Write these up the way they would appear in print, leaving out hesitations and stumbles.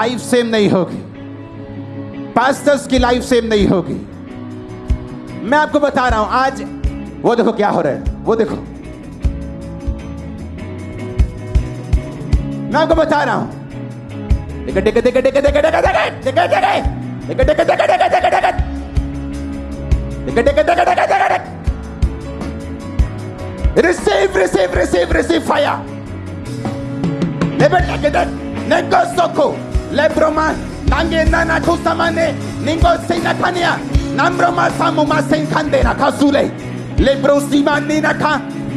Life same नहीं होगी, pastors की लाइफ सेम नहीं होगी। मैं आपको बता रहा हूं आज वो देखो क्या हो रहा है, वो देखो, मैं आपको बता रहा हूं। Receive, receive, receive, receive fire. Nego soko, lebroma, nange nana kusamane, ningo sinakania, nambroma samuma senkandena kasule, lebro simanina ka,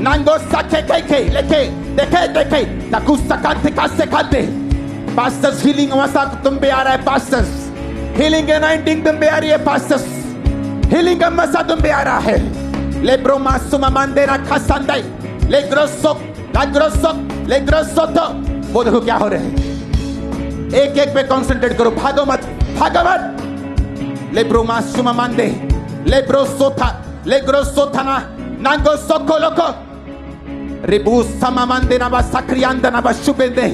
nango sake keke, leke, deke, nakusa kante kase kante. Pastors healing वसा तुम पे आ रहा है, pastors healing anointing तुम पे आ रही है, pastors healing का मसा तुम पे आ रहा है। Lebro masuma mandera kasandai, legrosok, वो देखो क्या हो रहा है। एक एक पे कंसंट्रेट करो, भागो मत। लेब्रो मासुमा मांदे, लेग्रोसोथाना, नांगो सोको लोको, रिबू समा मांदे ना बस सक्रियांदा ना बस शुभेंदे।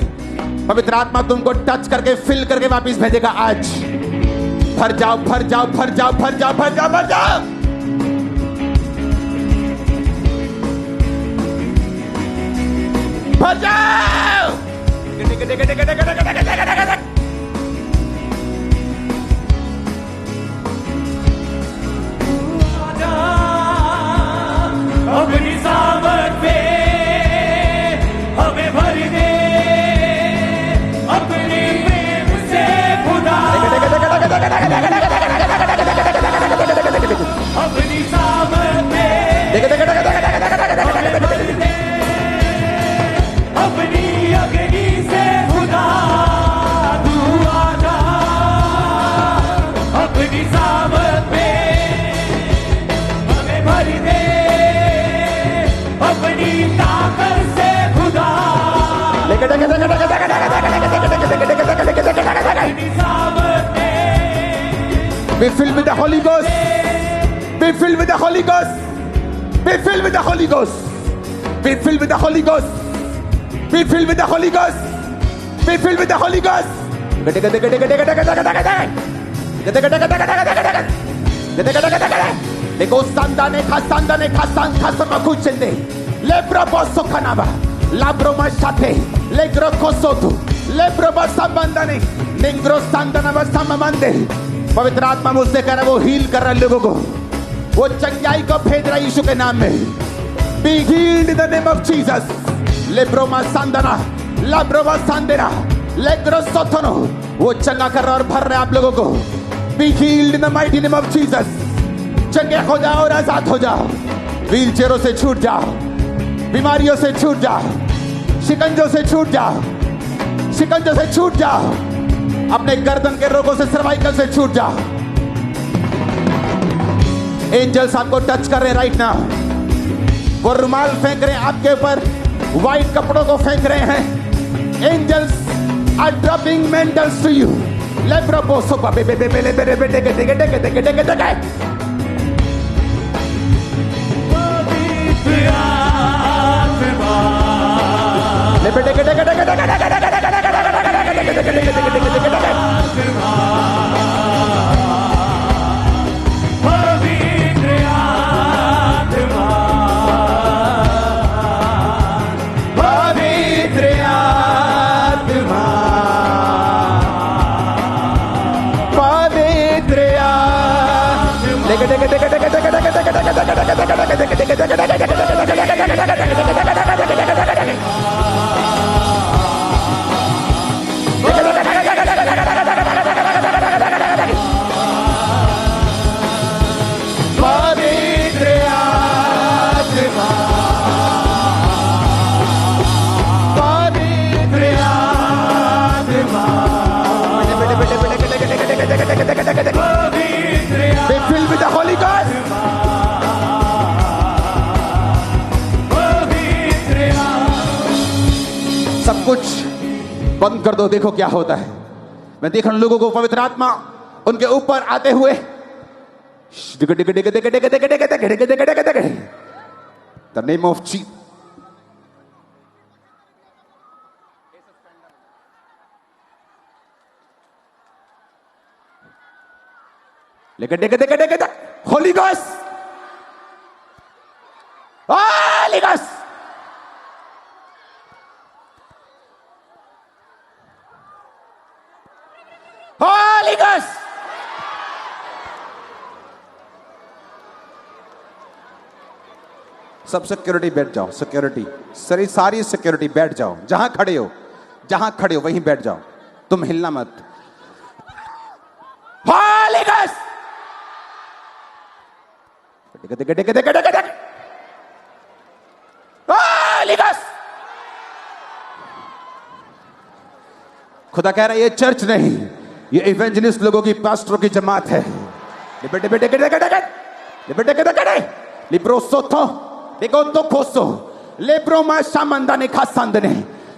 पवित्र आत्मा तुमको टच करके फिल करके वापस भेजेगा आज। भर जाओ, भर जाओ, भर जाओ, भर जाओ, भर जाओ, भर जाओ। भर जाओ। अपनी सामर्थ पे हमें भर दे, अपने प्रेम से खुदा। अपनी सामर्थ पे अपनी अग्नि से खुदा तू आजा। अपनी सामर्थ पे हमें भर दे, अपनी ताकत से खुदा। अपनी सामर्थ पे Be filled with the Holy Ghost. Be filled with the Holy Ghost. Be filled with the Holy Ghost. Be filled with the Holy Ghost. Be filled with the Holy Ghost. Be filled with the Holy Ghost. Lego sandane khasang khasama kuchende. Lebro bosso kanaba. Labro mashate. Legro kosotu. Lebro basambandane. Ningro sandana basamamande. पवित्र आत्मा मुझसे कर रहा, वो heal कर रहा है लोगों को, वो चंगाई को भेज रहा है यीशु के नाम में। Be healed in the name of Jesus. लेब्रोमा सांदना, लाब्रोमा सांदेरा, लेग्रो सोथनो, वो चंगा कर रहा और भर रहा है आप लोगों को। Be healed in the mighty name of Jesus. चंगे हो जाओ और आजाद हो जाओ, व्हील चेयरों से छूट जाओ, बीमारियों से छूट जाओ, शिकंजों से छूट जाओ, शिकंजों से छूट जाओ, अपने गर्दन के रोगों से, सर्वाइकल से छूट जाओ। एंजल्स आपको टच कर रहे राइट नाउ, वो रुमाल फेंक रहे हैं आपके ऊपर, व्हाइट कपड़ों को फेंक रहे हैं। Angels are dropping mantles to you. लेब्रो बोसो बाबे बेबे बेले बेरे बेटे के टेके टेके टेके टेके टेके। ले बेटे के टेके टेके टेके टेके टेके टेके Be filled with the Holy Ghost. सब कुछ बंद कर दो, देखो क्या होता है। मैं देख रहा हूं लोगों को पवित्र आत्मा उनके ऊपर आते हुए। The name of Jesus. लेके Holi ghost, Holi ghost, Holi ghost. सब सिक्योरिटी बैठ जाओ, सिक्योरिटी सारी सिक्योरिटी बैठ जाओ, जहां खड़े हो वहीं बैठ जाओ, तुम हिलना मत। Holi ghost, Holi ghost. खुदा कह रहा है ये चर्च नहीं, ये इवेंजलिस्ट लोगों की, पास्टरों की जमात है।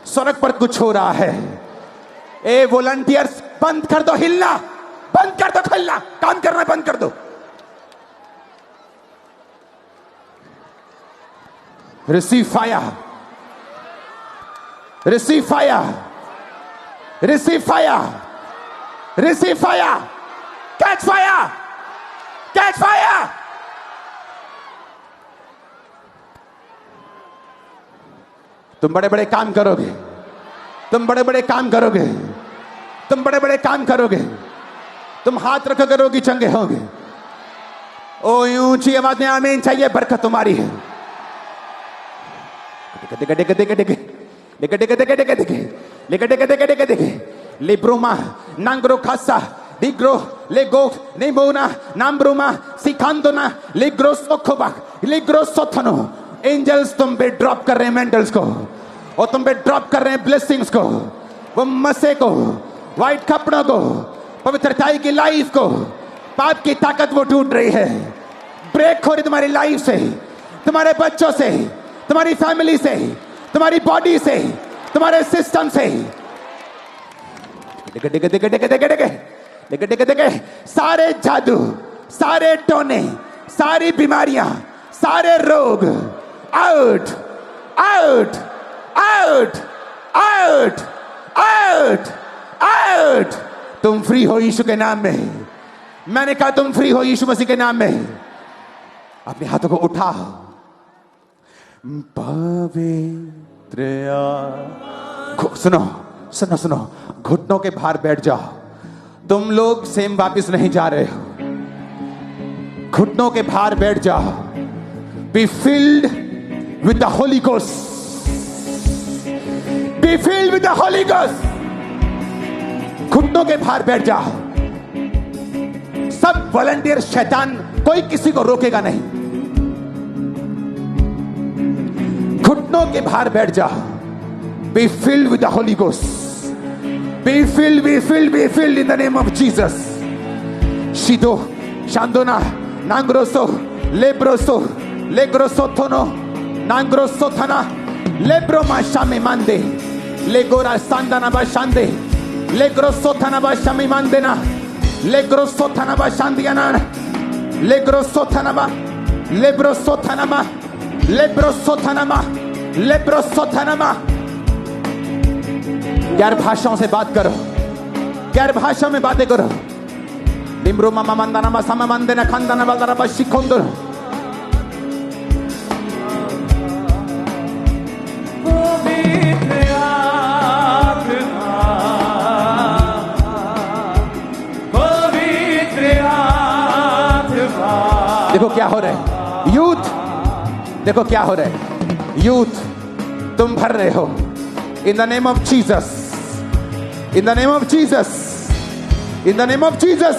सड़क पर कुछ हो रहा है। ए वॉलंटियर्स, बंद कर दो हिलना, बंद कर दो हिलना, काम करना बंद कर दो। Receive fire, receive fire, receive fire, receive fire, catch fire, catch fire. तुम बड़े बड़े काम करोगे, तुम बड़े बड़े काम करोगे, तुम बड़े बड़े काम करोगे, तुम हाथ रखो करोगे, चंगे होगे। ओ ऊंची आवाज में आमीन चाहिए, बरकत तुम्हारी है। लिब्रुमा नांग्रो खासा डिग्रो लेगो नेबोना नाम्ब्रुमा सिखांदोना लिग्रो सोखोबा लिग्रो सोथनो। एंजल्स तुम पे ड्रॉप कर रहे हैं मेंटल्स को, और तुम पे ड्रॉप कर रहे हैं ब्लेसिंग्स को, वो मसे को, व्हाइट कपड़ों को, पवित्रताई की लाइफ को। पाप की ताकत वो टूट रही है, ब्रेक हो रही तुम्हारी लाइफ से, तुम्हारे बच्चों से, तुम्हारी फैमिली से, तुम्हारी बॉडी से, तुम्हारे सिस्टम से। सारे जादू, सारे टोने, सारी बीमारियां, सारे रोग out, out, out, out, out, out. तुम फ्री हो यीशु के नाम में। मैंने कहा तुम फ्री हो यीशु मसीह के नाम में। अपने हाथों को उठाओ। पवित्र सुनो सुनो सुनो, घुटनों के भार बैठ जाओ। तुम लोग सेम वापिस नहीं जा रहे हो, घुटनों के भार बैठ जाओ। Be filled with the holy ghost, be filled with the holy ghost. घुटनों के भार बैठ जाओ। सब वॉलंटियर, शैतान कोई किसी को रोकेगा नहीं। घुटनों के भार बैठ जाओ। Be filled with the holy ghost, be filled, be filled, be filled in the name of Jesus. शिदो शांदोना नांग्रोसो लेब्रोसो लेग्रोसोथोनो नांग्रोसोथना लेब्रोमा शामे मांदे लेगोरा सांदाना बाशांदे लेग्रोसोथना बाशामी मांदेना लेग्रोसोथना बाशांदियाना लेग्रोसोथना बा लेब्रोसोथना बा लेब्रोसोथना बा लेब्रोसोथना बा। गैर भाषाओं से बात करो, गैर भाषा में बातें करो। निम्रो मामा मंदाना मा सामा मंदेना खानदाना बालदाना बा शिकोंदो। देखो क्या हो रहा है यूथ, देखो क्या हो रहा है यूथ। तुम भर रहे हो in the name of Jesus, in the name of Jesus, in the name of Jesus।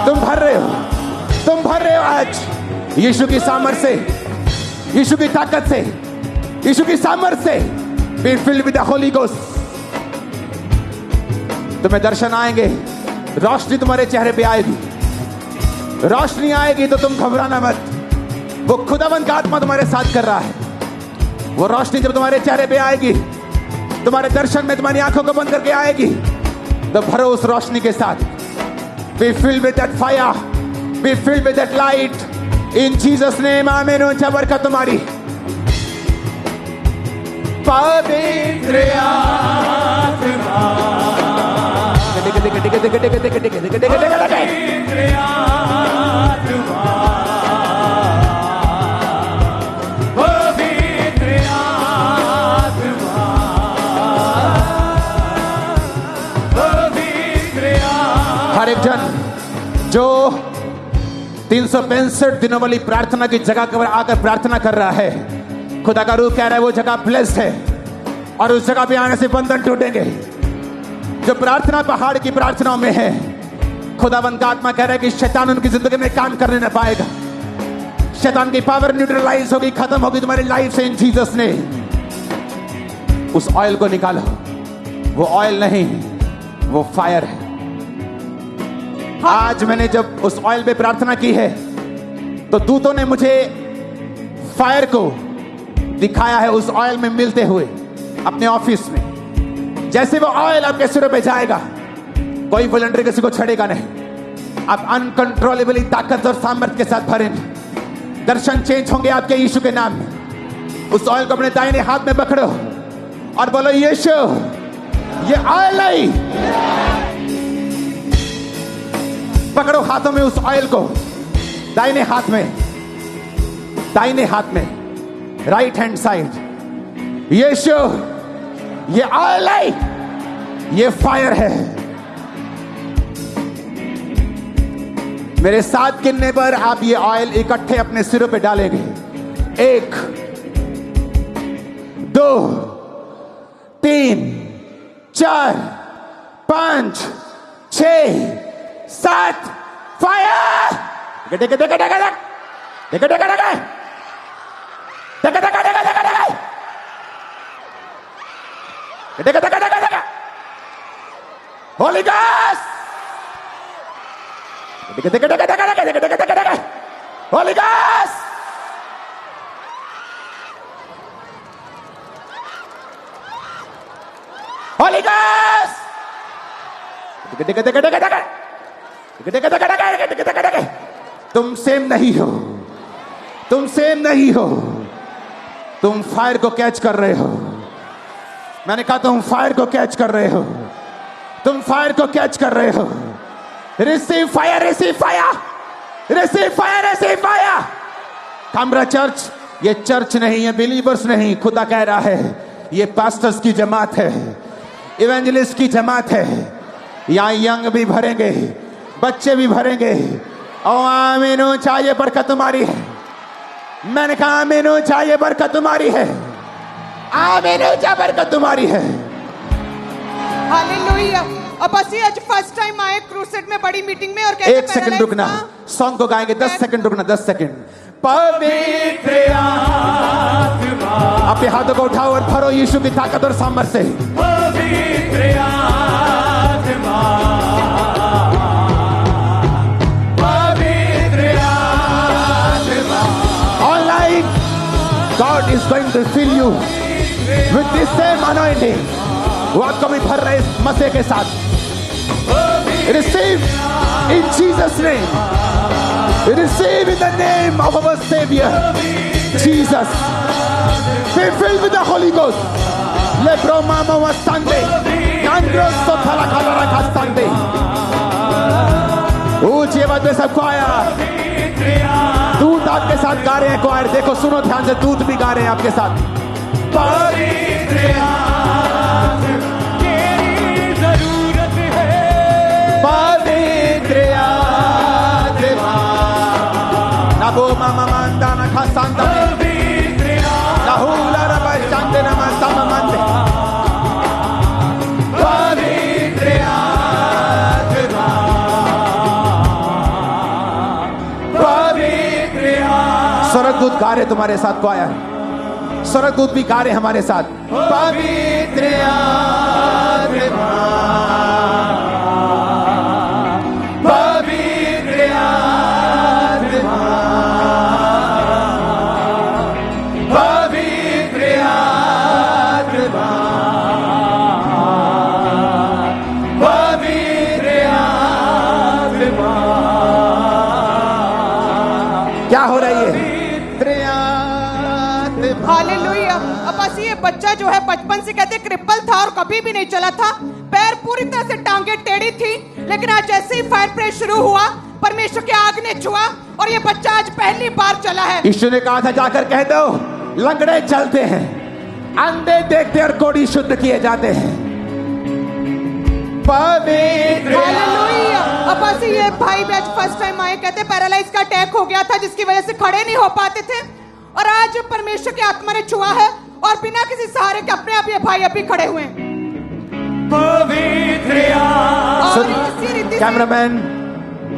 तुम भर रहे हो, तुम भर रहे हो आज यीशु की सामर्थ से, यीशु की ताकत से, यीशु की सामर्थ से। B filled with the holy ghost. तुम्हें दर्शन आएंगे, रोशनी तुम्हारे चेहरे पे आएगी, रोशनी आएगी तो तुम घबराना मत। वो खुदावंद का आत्मा तुम्हारे साथ कर रहा है। वो रोशनी जब तुम्हारे चेहरे पे आएगी, तुम्हारे दर्शन में तुम्हारी आंखों को बंद करके आएगी, तो भरो उस रोशनी के साथ। B filled with that fire, B filled with that light, in Jesus name आमीन। ऊंचा बरकत तुम्हारी। पवित्र आत्मा हर एक जन जो 365 दिनों वाली प्रार्थना की जगह पर आकर प्रार्थना कर रहा है, खुदा का रूह कह रहा है वो जगह ब्लेस्ड है और उस जगह पे आने से बंधन टूटेंगे। जो प्रार्थना पहाड़ की प्रार्थनाओं में है, खुदावंद का आत्मा कह रहा है कि शैतान उनकी जिंदगी में काम करने न पाएगा। शैतान की पावर न्यूट्रलाइज होगी, खत्म होगी तुम्हारी लाइफ से इन जीसस ने। उस ऑयल को निकालो। वो ऑयल नहीं, वो फायर है। आज मैंने जब उस ऑयल पे प्रार्थना की है तो दूतों ने मुझे फायर को दिखाया है उस ऑयल में मिलते हुए अपने ऑफिस में। जैसे वो ऑयल आपके सिरों पे जाएगा, कोई वॉलंटियर किसी को छड़ेगा नहीं। आप अनकंट्रोलेबली ताकत और सामर्थ्य के साथ भरेंगे। दर्शन चेंज होंगे आपके यीशु के नाम में। उस ऑयल को अपने दाहिने हाथ में पकड़ो और बोलो यीशु, ये ऑयल नहीं। पकड़ो हाथों में उस ऑयल को, दाहिने हाथ में, दाहिने हाथ में, राइट हैंड साइड। यीशु, ये ऑयल है, ये फायर है। मेरे साथ गिनने पर आप ये ऑयल इकट्ठे अपने सिरों पे डालेंगे। 1 2 3 4 5 6 7 फायर। देखा देखा देखा देखा देखा देखा देखा देखा देखा देखा देखा देखा देखा देखा देखा होली गॉस्ट। देखा देखा देखा देखा देखा देखा देखा देखा होली गॉस्ट। होली गॉस्ट। देखा देखा देखा देखा देखा। तुम सेम नहीं हो, तुम सेम नहीं हो। तुम फायर को कैच कर रहे हो। मैंने कहा तुम फायर को कैच कर रहे हो, तुम फायर को कैच कर रहे हो। Receive fire, receive fire, receive fire, receive fire. Kamra church ये चर्च नहीं है, बिलीवर्स नहीं। खुदा कह रहा है ये पास्टर्स की जमात है, इवेंजलिस्ट की जमात है। यहाँ यंग भी भरेंगे, बच्चे भी भरेंगे। ओ आमीन, चाहिए बरकत तुम्हारी है। मैंने कहा आमीन, चाहिए बरकत तुम्हारी है। आमीन, चाहिए बरकत तुम्हारी है। हालेलुया। अब बस आज फर्स्ट टाइम आए क्रूसेड में, बड़ी मीटिंग में, और कैसे 1 सेकंड रुकना, सॉन्ग को गाएंगे। 10 सेकंड रुकना, 10 सेकंड। पवित्र आत्मा, अपने हाथों को उठाओ और भरो यीशु की ताकत और सामर्थ्य से। पवित्र आत्मा, पवित्र आत्मा। Online, God is going to fill you with this same anointing। वो आपको भी भर रहे इस मसीह के साथ। Receive in Jesus' name. Receive in the name of our Savior, Jesus. Be filled with the Holy Ghost. Lebro mama was Sunday. Andros so thala khala rakha Sunday. ऊंची आवाज में सबको आया। दूत आपके साथ गा रहे हैं क्वायर। देखो, सुनो ध्यान से, दूत भी गा रहे हैं आपके साथ। पवित्र आत्मा, तेरी जरूरत है। पवित्र आत्मा, नबो मामा मांदा ना खासांदा ने, पवित्र लाहुला रबा चांदे नमा सममंदे। पवित्र आत्मा, पवित्र आत्मा। स्वर्गदूत गा रहे तुम्हारे साथ क्वायर। स्वर्गदूत भी गा रहे हमारे साथ। पवित्र आत्मा, पवित्र आत्मा, पवित्र आत्मा, पवित्र आत्मा, क्या हो रहा है ये? हालेलुया। अब बस ये बच्चा जो है बचपन से कहते क्रिपल था और कभी भी नहीं चला था, पैर पूरी तरह से टांगे टेढ़ी थी, लेकिन आज जैसे ही फायर प्रे शुरू हुआ परमेश्वर की आग ने छुआ और ये बच्चा आज पहली बार चला है। यीशु ने कहा था जाकर कह दो लंगड़े चलते हैं, अंधे देखते और कोढ़ी शुद्ध किए जाते हैं। पवित्र हालेलुया। अब बस ये भाई भी आज फर्स्ट टाइम आए, कहते पैरालाइज का अटैक हो गया था जिसकी वजह से खड़े नहीं हो पाते थे और आज परमेश्वर की आत्मा ने छुआ है और बिना किसी सहारे के अपने आप ये भाई अभी खड़े हुए हैं। पवित्र और इसी रीति से कैमरामैन,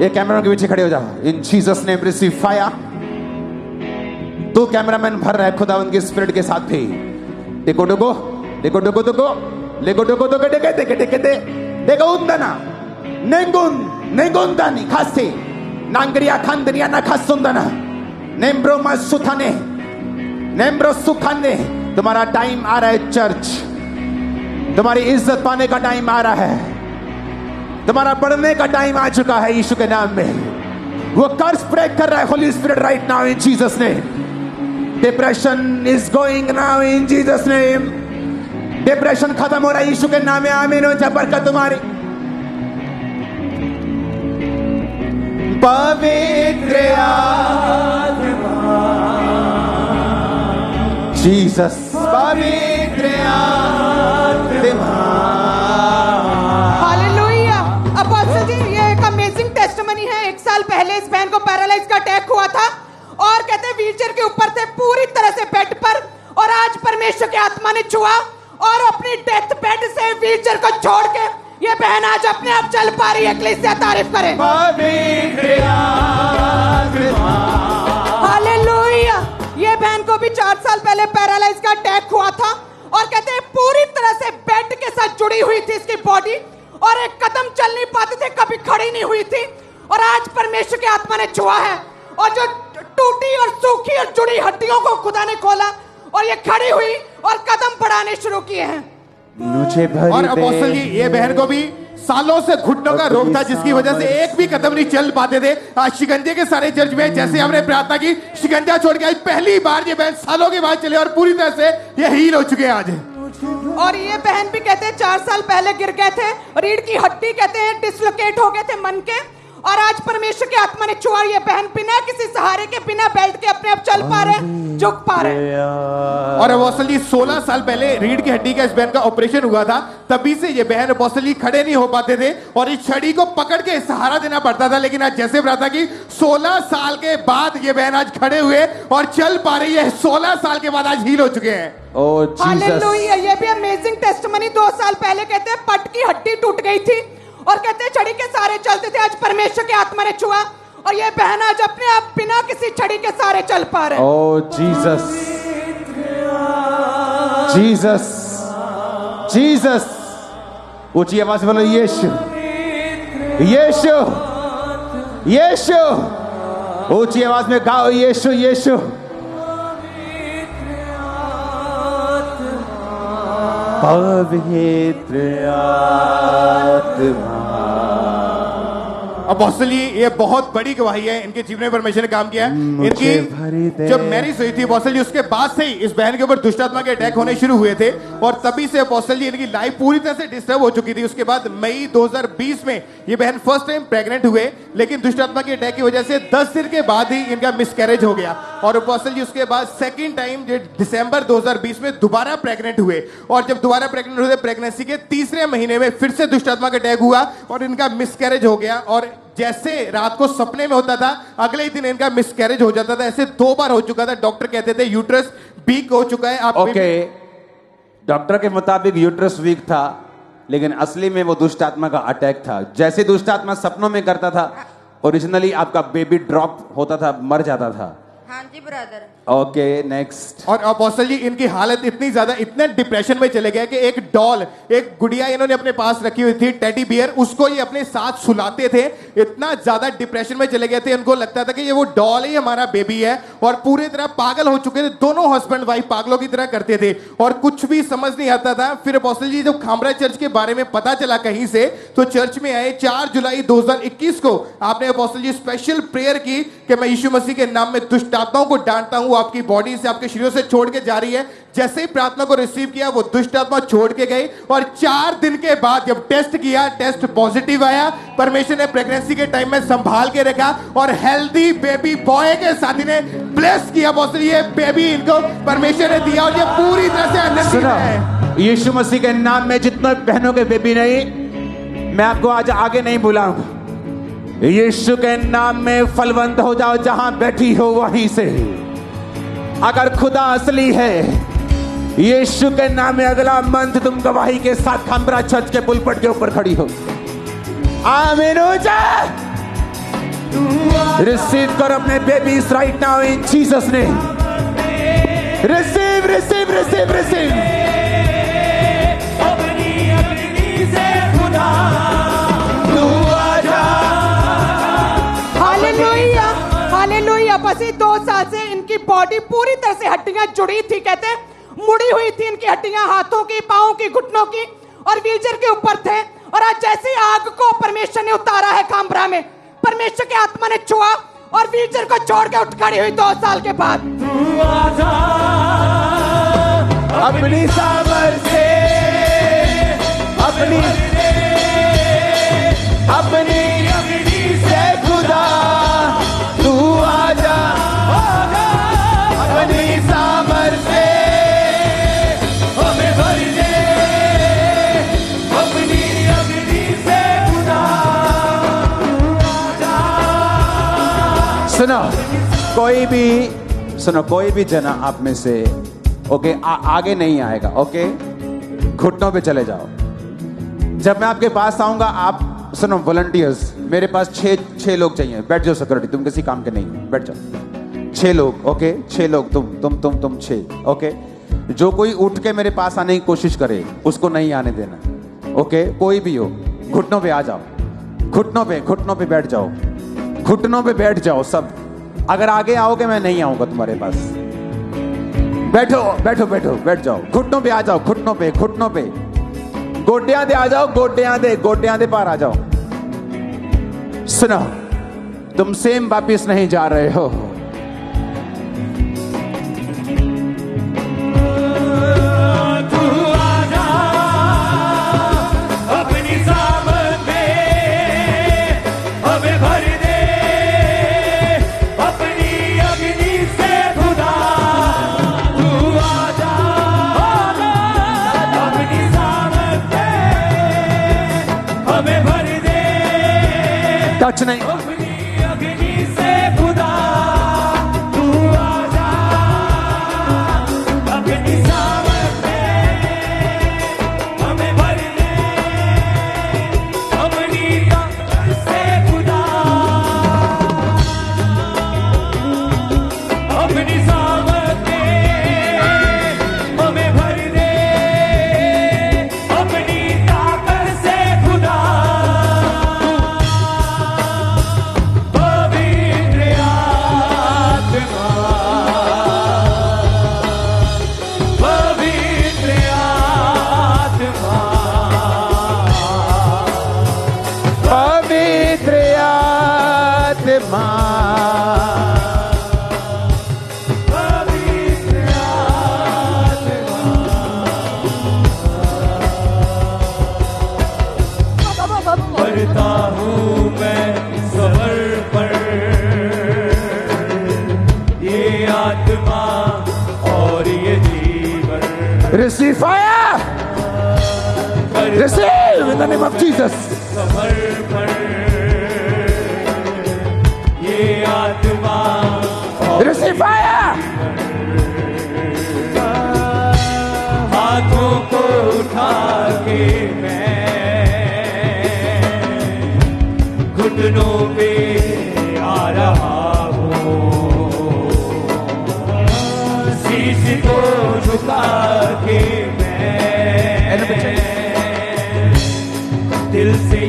ये कैमरा के पीछे खड़े हो जाओ। इन जीसस नेम रिसीव फायर। तू कैमरामैन भर रहा है खुदा उनके स्पिरिट के साथ भी। देखो डुगो देखो डुगो डुगो लेगो डुगो डुगो डेके डेके डेके दे देखो उंदना नेंगुन नेंगुंदानी खासे नांगरिया खांदरिया ना खासुंदना नेम्ब्रो मसुथाने नेम्ब्रो सुखाने। तुम्हारा टाइम आ रहा है चर्च, तुम्हारी इज्जत पाने का टाइम आ रहा है, तुम्हारा बढ़ने का टाइम आ चुका है यीशु के नाम में। वो कर्स ब्रेक कर रहा है Holi spirit right now in Jesus name. Depression is going now in Jesus name. Depression खत्म हो रहा है यीशु के नाम में। आमीन हो जाए बरकत तुम्हारी। पवित्र जीसस पवित्र हालेलुया। अपोस्टल जी ये एक अमेजिंग टेस्टिमनी है। एक साल पहले इस बहन को पैरालाइज का अटैक हुआ था और कहते हैं व्हीलचेयर के ऊपर थे पूरी तरह से बेड पर, और आज परमेश्वर की आत्मा ने छुआ और अपनी डेथ बेड से व्हीलचेयर को छोड़ के ये बहन आज अपने आप चल पा रही है। कलीसिया तारीफ करे। हालेलुया। ये बहन को भी 4 साल पहले पैरालाइज का अटैक हुआ था और कहते हैं पूरी तरह से बेड के साथ जुड़ी हुई थी इसकी बॉडी और एक कदम चल नहीं पाते थे, कभी खड़ी नहीं हुई थी, और आज परमेश्वर की आत्मा ने छुआ है और जो टूटी और सूखी और जुड़ी हड्डियों को खुदा ने खोला और ये खड़ी हुई और कदम बढ़ाने शुरू किए हैं। मुझे भरी और अपोस्टल जी ये बहन को भी सालों से घुटनों का रोग था जिसकी वजह से एक भी कदम नहीं चल पाते थे। आज शिकंजे के सारे चर्च में जैसे हमने प्रार्थना की शिकंजा छोड़ के आज पहली बार ये बहन सालों के बाद चले और पूरी तरह से ये हील हो चुके हैं आज। और ये बहन भी कहते हैं 4 साल पहले गिर गए थे, रीढ़ की हड्डी कहते हैं डिसलोकेट हो गए थे मन के, और आज परमेश्वर की आत्मा ने छुआ। ये बहन बिना किसी सहारे के बिना बेल्ट के अपने आप चल पा रहे हैं, झुक पा रहे हैं। और अपोस्टल जी 16 साल पहले रीढ़ की हड्डी का इस बहन का ऑपरेशन हुआ था, तभी से ये बहन अपोस्टल जी खड़े नहीं हो पाते थे और इस छड़ी को पकड़ के सहारा देना पड़ता था, लेकिन आज जैसे प्रार्थना की 16 साल के बाद ये बहन आज खड़े हुए और चल पा रही है। 16 साल के बाद आज हील हो चुके हैं। ओ जीसस। हालेलुया। ये भी अमेजिंग टेस्टिमनी। 2 साल पहले कहते हैं पट की हड्डी टूट गई थी और कहते हैं छड़ी के सहारे चलते थे, आज परमेश्वर की आत्मा ने छुआ और ये बहन आज अपने आप बिना किसी छड़ी के सहारे चल पा रहे हैं। ओ जीसस जीसस जीसस। ऊंची आवाज बोलो यीशु यीशु यीशु। ऊंची आवाज में गाओ यीशु यीशु। पवित्र आत्मा। अपोस्टल जी ये बहुत बड़ी गवाही है, इनके जीवन में परमेश्वर ने काम किया है। इनकी जब मैरिज हुई थी अपोस्टल जी उसके बाद से ही इस बहन के ऊपर दुष्ट आत्मा के अटैक होने शुरू हुए थे और तभी से अपोस्टल जी इनकी लाइफ पूरी तरह से डिस्टर्ब हो चुकी थी। उसके बाद मई 2020 में ये बहन फर्स्ट टाइम प्रेग्नेंट हुए, लेकिन दुष्ट आत्मा के अटैक की वजह से 10 दिन के बाद ही इनका मिसकैरेज हो गया और अपोस्टल जी उसके बाद सेकेंड टाइम दिसंबर 2020 में दोबारा प्रेग्नेंट हुए और जब दोबारा प्रेग्नेंट हुए प्रेगनेंसी के तीसरे महीने में फिर से दुष्ट आत्मा का अटैक हुआ और इनका मिसकैरेज हो गया। और जैसे रात को सपने में होता था अगले ही दिन इनका मिसकैरेज हो जाता था। ऐसे 2 बार हो चुका था। डॉक्टर कहते थे यूट्रस वीक हो चुका है। आप ओके, डॉक्टर के मुताबिक यूट्रस वीक था, लेकिन असली में वो दुष्ट आत्मा का अटैक था। जैसे दुष्ट आत्मा सपनों में करता था, ओरिजिनली आपका बेबी ड्रॉप होता था, मर जाता था। हाँ जी ब्रदर। Okay next. और अपोस्टल जी इनकी हालत इतनी ज्यादा इतने डिप्रेशन में चले गए कि एक डॉल, एक गुड़िया इन्होंने अपने पास रखी हुई थी टेडी बियर, उसको ये अपने साथ सुलाते थे। इतना ज्यादा डिप्रेशन में चले गए थे, इनको लगता था कि ये वो डॉल ही हमारा बेबी है और पूरी तरह पागल हो चुके थे। दोनों हस्बैंड वाइफ पागलों की तरह करते थे और कुछ भी समझ नहीं आता था। फिर अपोस्टल जी जब खामरा चर्च के बारे में पता चला कहीं से, तो चर्च में आए। 4 जुलाई 2021 को आपने अपोस्टल जी स्पेशल प्रेयर की कि मैं यीशु मसीह के नाम में दुष्ट आत्माओं को डांटता हूं, आपकी बॉडी से, आपके शरीर से छोड़ के जा रही है। जैसे ही प्रार्थना को रिसीव किया, वो दुष्ट आत्मा छोड़ के गई और 4 दिन के बाद जब टेस्ट किया, टेस्ट पॉजिटिव आया। परमेश्वर ने प्रेगनेंसी के टाइम में संभाल के रखा और हेल्दी बेबी बॉय के साथ ने ब्लेस किया। अपोस्टल ये बेबी इनको परमेश्वर ने दिया और ये पूरी तरह से एनर्जी है। यीशु मसीह के नाम में जितने बहनों के बेबी नहीं, मैं आपको आज आगे नहीं बुलाऊंगा। यीशु के नाम में फलवंत हो जाओ, जहां बैठी हो वहीं से। अगर खुदा असली है, यीशु के नाम में अगला मंथ तुम गवाही के साथ खामरा चर्च के पुलपट के ऊपर खड़ी हो। आमीन हो जा। रिसीव कर अपने babies right now in Jesus name. Receive receive receive receive. अपनी अग्नि से खुदा तू आजा। Hallelujah hallelujah. बस ये 2 साल से इनकी बॉडी पूरी तरह से हड्डियां जुड़ी थी, कहते मुड़ी हुई थी इनकी हड्डियां, हाथों की, पांवों की, घुटनों की, और व्हीलचेयर के ऊपर थे। और आज जैसे आग को परमेश्वर ने उतारा है खामरा में, परमेश्वर के आत्मा ने छुआ और व्हीलचेयर को छोड़ के उठ खड़ी हुई 2 साल के बाद। तू आजा अपनी सामर से, अपनी अपनी अग्नि से खुदा तू आजा। अपनी सामर से हमें भर दे। अपनी अग्नि से खुदा सुनो, कोई भी जना आप में से ओके आगे नहीं आएगा। ओके, घुटनों पे चले जाओ। जब मैं आपके पास आऊंगा, आप सुनो वॉलंटियर्स, मेरे पास 6 लोग चाहिए। बैठ जाओ सिक्योरिटी, तुम किसी काम के नहीं हो, बैठ जाओ। 6 लोग, ओके 6 लोग, तुम 6, ओके। जो कोई उठ के मेरे पास आने की कोशिश करे उसको नहीं आने देना। ओके, कोई भी हो, घुटनों पे आ जाओ। घुटनों पे बैठ जाओ। घुटनों पे बैठ जाओ सब। अगर आगे आओगे मैं नहीं आऊंगा तुम्हारे पास। बैठो बैठो बैठो, बैठ जाओ। घुटनों पे आ जाओ, घुटनों पे। गोड्यां दे आ जाओ, गोड्यां दे पार आ जाओ। सुनो, तुम सेम वापिस नहीं जा रहे हो। तू आजा अपनी सामत में हमें भर दे। अपनी अग्नि से खुदा तू आजा। अपनी सामत में हमें भर दे। टच नहीं। अपनी अग्नि से खुदा तू आजा। अपनी सामत में हमें भर दे। अपनी ताकत से खुदा अपनी सामत में हमें भर दे। अपनी ताकत से खुदा पवित्र आत्मा पवित्र आत्मा पवित्र आत्मा पवित्र आत्मा करता हूँ मैं समर्पण। ये आत्मा और ये जीवन receive fire, receive in the name of Jesus. समर्पण। ये आत्मा रिसीव फायर। हाथों को उठा के मैं घुटनों पे आ रहा हूँ। शीश को झुका के मैं दिल से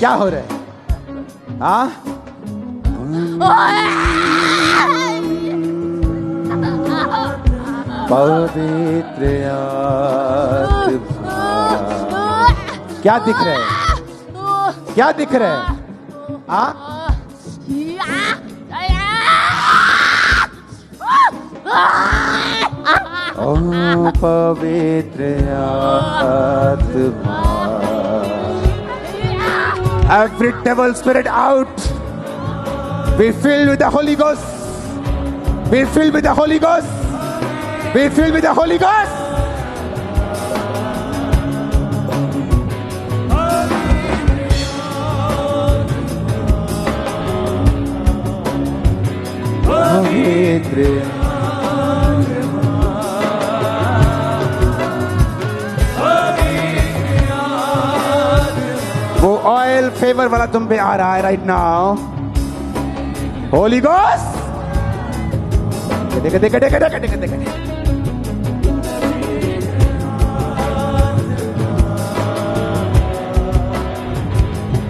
क्या हो रहा है? हाँ पवित्र आत्मा। क्या दिख रहा है? क्या दिख रहा है? हाँ ओ पवित्र आत्मा। Every devil spirit out. Be filled with the Holy Ghost. Be filled with the Holy Ghost. Be filled with the Holy Ghost. पवित्र वो ऑयल फेवर वाला तुम पे आ रहा है राइट नाउ। होली गोस्ट देख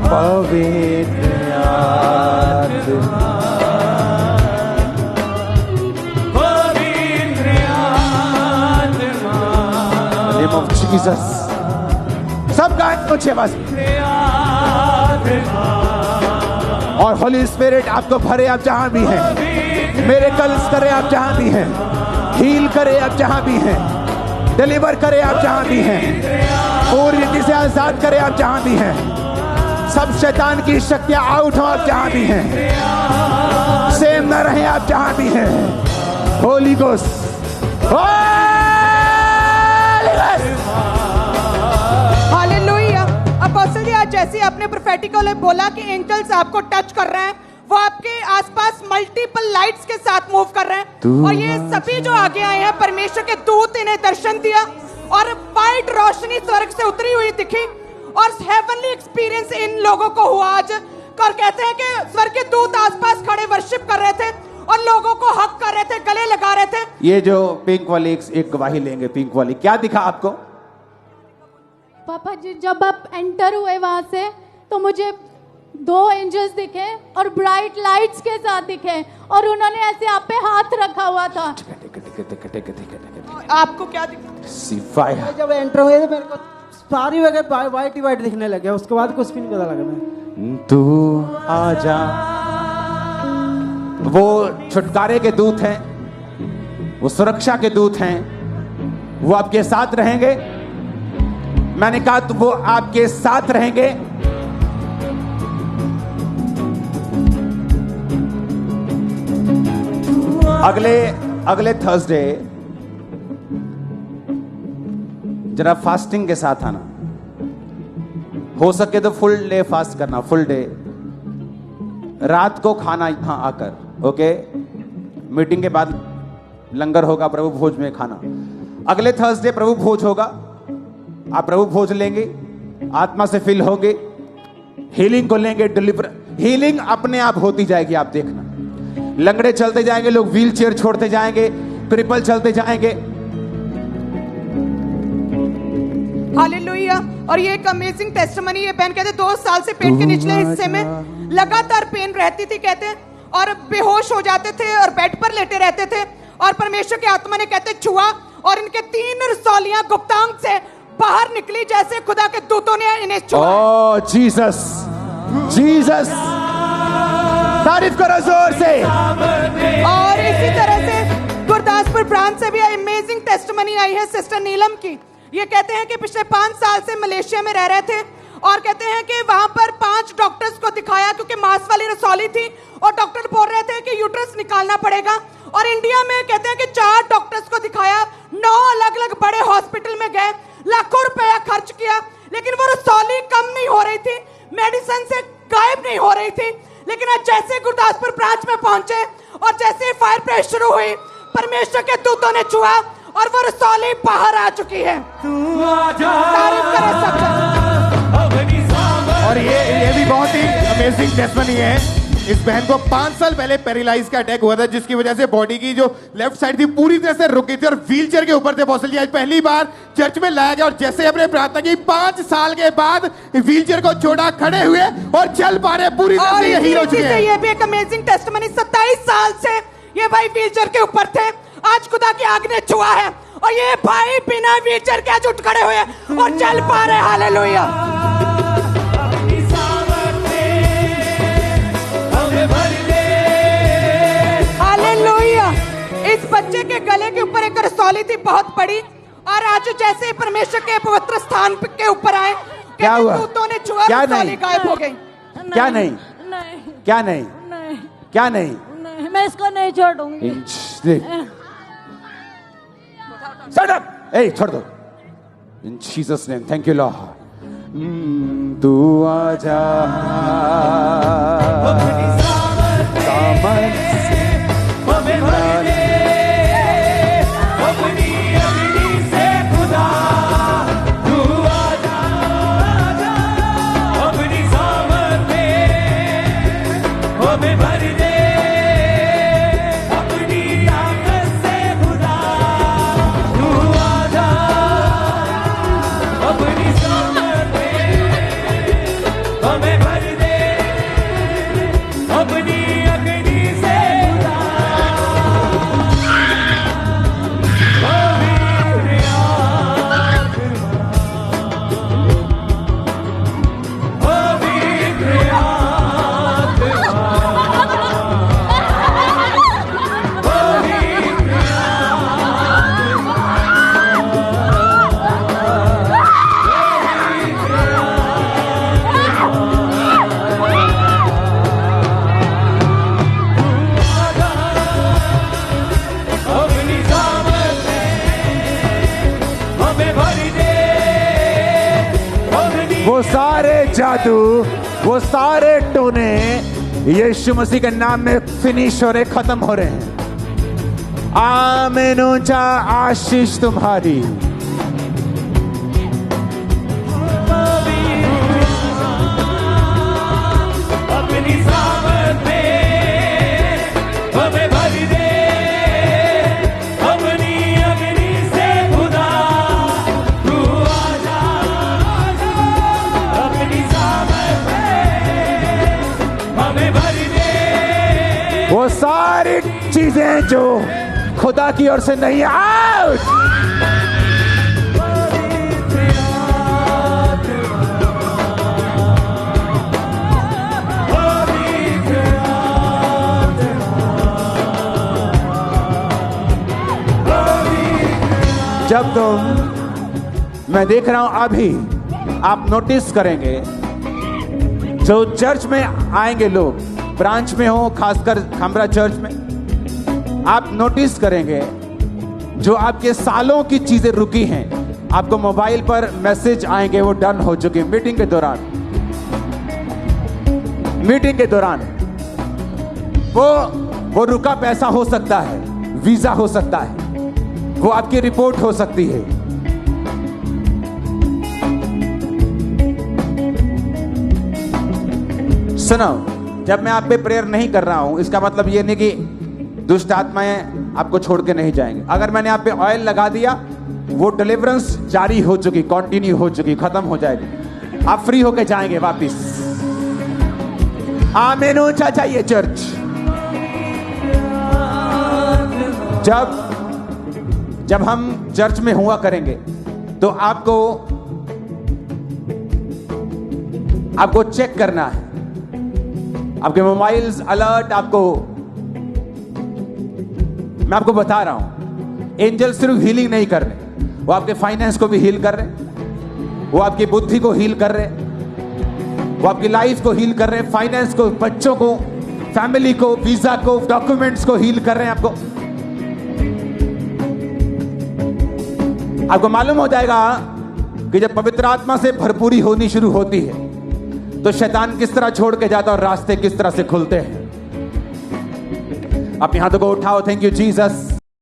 पवित्र आत्मा। Name of Jesus। सब गाएं ऊंची आवाज में। और होली स्पिरिट आपको भरे आप जहां भी हैं। मेरे कल्स करे आप जहां भी हैं। हील करे आप जहां भी हैं। डिलीवर करे आप जहां भी हैं। पूरी रीति से आजाद करे आप जहां भी हैं। सब शैतान की शक्तियां आउट हो आप जहां भी हैं। सेम न रहे आप जहां भी हैं। Holi ghost hallelujah. अपोस्टल जी, आज जैसे आपने प्रोफेटिकली बोला कि एंजल्स आपको टच कर रहे हैं, वो आपके आसपास मल्टीपल लाइट्स के साथ मूव कर रहे हैं और ये सभी जो आगे आए हैं परमेश्वर के दूत इन्हें दर्शन दिया और वाइट रोशनी स्वर्ग से उतरी हुई दिखी और हेवनली एक्सपीरियंस इन लोगों को हुआ आज। और कहते हैं कि स्वर्ग के दूत आसपास खड़े वर्शिप कर रहे थे और लोगों को हक कर रहे थे, गले लगा रहे थे। ये जो पिंक वाली एक गवाही लेंगे, पिंक वाली क्या दिखा आपको? पापा जी, जब आप एंटर हुए वहां से तो मुझे 2 एंजल्स दिखे और ब्राइट लाइट्स के साथ दिखे और उन्होंने ऐसे आप पे हाथ रखा हुआ था। आपको क्या दिखा? जब एंटर हुए थे मेरे को सारी वगैरह वाइट ही वाइट दिखने लगे, उसके बाद कुछ भी नहीं पता लगा। मैं तू आजा। वो छुटकारे के दूत हैं, वो सुरक्षा के दूत हैं, वो आपके साथ रहेंगे। मैंने कहा तो वो आपके साथ रहेंगे। अगले थर्सडे जरा फास्टिंग के साथ आना, हो सके तो फुल डे फास्ट करना, फुल डे। रात को खाना यहां आकर, ओके? मीटिंग के बाद लंगर होगा, प्रभु भोज में खाना। अगले थर्सडे प्रभु भोज होगा, आप प्रभु भोज लेंगे, आत्मा से फिल होंगे, हीलिंग को लेंगे, डिलीवर हीलिंग अपने आप होती जाएगी। आप देखना, लंगड़े चलते जाएंगे, लोग व्हील चेयर छोड़ते जाएंगे, क्रिपल चलते जाएंगे। हालेलुया। और ये एक अमेजिंग टेस्टिमनी। ये बहन कहते 2 साल से पेट के निचले हिस्से में लगातार पेन रहती थी कहते, और बेहोश हो जाते थे और बेड पर लेटे रहते थे और परमेश्वर की आत्मा ने कहते छुआ और इनके 3 रसौलियां गुप्तांग से बाहर निकली जैसे खुदा के दूतों ने इन्हें छुआ। ओह जीसस, जीसस, तारीफ करो जोर से। और इसी तरह से गुरदासपुर ब्रांच से भी अमेजिंग टेस्टिमनी आई है सिस्टर नीलम की। ये कहते हैं कि पिछले 5 साल से मलेशिया में रह रहे थे और कहते हैं कि वहां पर 5 डॉक्टर्स को दिखाया क्योंकि मांस वाली रसौली थी और डॉक्टर बोल रहे थे कि यूट्रस निकालना पड़ेगा। और इंडिया में कहते हैं कि 4 डॉक्टर्स को दिखाया, 9 अलग अलग बड़े हॉस्पिटल में गए, लाखों रुपया खर्च किया, लेकिन वो रसौली कम नहीं हो रही थी, मेडिसिन से गायब नहीं हो रही थी। लेकिन आज जैसे गुरदासपुर ब्रांच में पहुंचे और जैसे फायर प्रेस शुरू हुई, परमेश्वर के दूतों ने छुआ और वो रसौली बाहर आ चुकी है। तारीफ करें सब। और ये भी बहुत ही अमेजिंग टेस्टिमनी है। इस बहन को 5 साल पहले पैरालाइज का अटैक हुआ था, जिसकी वजह से बॉडी की जो लेफ्ट साइड थी पूरी तरह से रुक गई थी और व्हीलचेयर के ऊपर थे। अपोस्टल जी आज पहली बार चर्च में लाया गया और जैसे हमने प्रार्थना की 5 साल के बाद व्हीलचेयर को छोड़ा, खड़े हुए और चल पा रहे, पूरी तरह से हीरो चुके हैं। ये भी एक अमेजिंग टेस्टमनी। 27 साल से ये भाई व्हीलचेयर के ऊपर थे, आज खुदा की आग ने छुआ है और ये भाई बिना व्हीलचेयर के आज उठ खड़े हुए और चल पा रहे। हालेलुया। हालेलुया। इस बच्चे के गले के ऊपर एक रसौली थी बहुत बड़ी, और आज जैसे ही परमेश्वर के पवित्र स्थान के ऊपर आए, क्या हुआ? दूतों ने छुआ, क्या रसौली नहीं? गायब हो गई। क्या नहीं? क्या नहीं? क्या नहीं? मैं इसको नहीं छोड़ूंगी। Shut up! Hey, छोड़ दो। In Jesus' name, thank you, Lord. तू आजा सामन वो सारे जादू, वो सारे टोने यीशु मसीह के नाम में फिनिश हो रहे, खत्म हो रहे हैं। आमीन। ऊंचा आशीष तुम्हारी। अपनी सामर्थ में हमें भर दे, अपनी अग्नि से खुदा तू आजा, अपनी सामर्थ में हमें भर दे। वो सारी चीजें जो खुदा की ओर से नहीं, आउट। जब मैं देख रहा हूं अभी आप नोटिस करेंगे, जो चर्च में आएंगे लोग, ब्रांच में हो, खासकर खामरा चर्च में, आप नोटिस करेंगे जो आपके सालों की चीजें रुकी हैं, आपको मोबाइल पर मैसेज आएंगे, वो डन हो चुके। मीटिंग के दौरान वो रुका पैसा हो सकता है, वीजा हो सकता है, वो आपकी रिपोर्ट हो सकती है। सुनो, जब मैं आप पे प्रेयर नहीं कर रहा हूं, इसका मतलब ये नहीं कि दुष्ट आत्माएं आपको छोड़ के नहीं जाएंगे। अगर मैंने आप पे ऑयल लगा दिया, वो डिलीवरेंस जारी हो चुकी, कंटिन्यू हो चुकी, खत्म हो जाएगी, आप फ्री होके जाएंगे वापिस। आमीन। ऊंचा चाहिए चर्च। जब हम चर्च में हुआ करेंगे तो आपको चेक करना है, आपके मोबाइल्स अलर्ट, मैं आपको बता रहा हूं, एंजल सिर्फ हीलिंग नहीं कर रहे, वो आपके फाइनेंस को भी हील कर रहे, वो आपकी बुद्धि को हील कर रहे, वो आपकी लाइफ को हील कर रहे हैं, फाइनेंस को, बच्चों को, फैमिली को, वीजा को, डॉक्यूमेंट्स को हील कर रहे हैं। आपको मालूम हो जाएगा कि जब पवित्र आत्मा से भरपूरी होनी शुरू होती है तो शैतान किस तरह छोड़ के जाता है और रास्ते किस तरह से खुलते हैं। अपने हाथों को उठाओ। Thank you Jesus.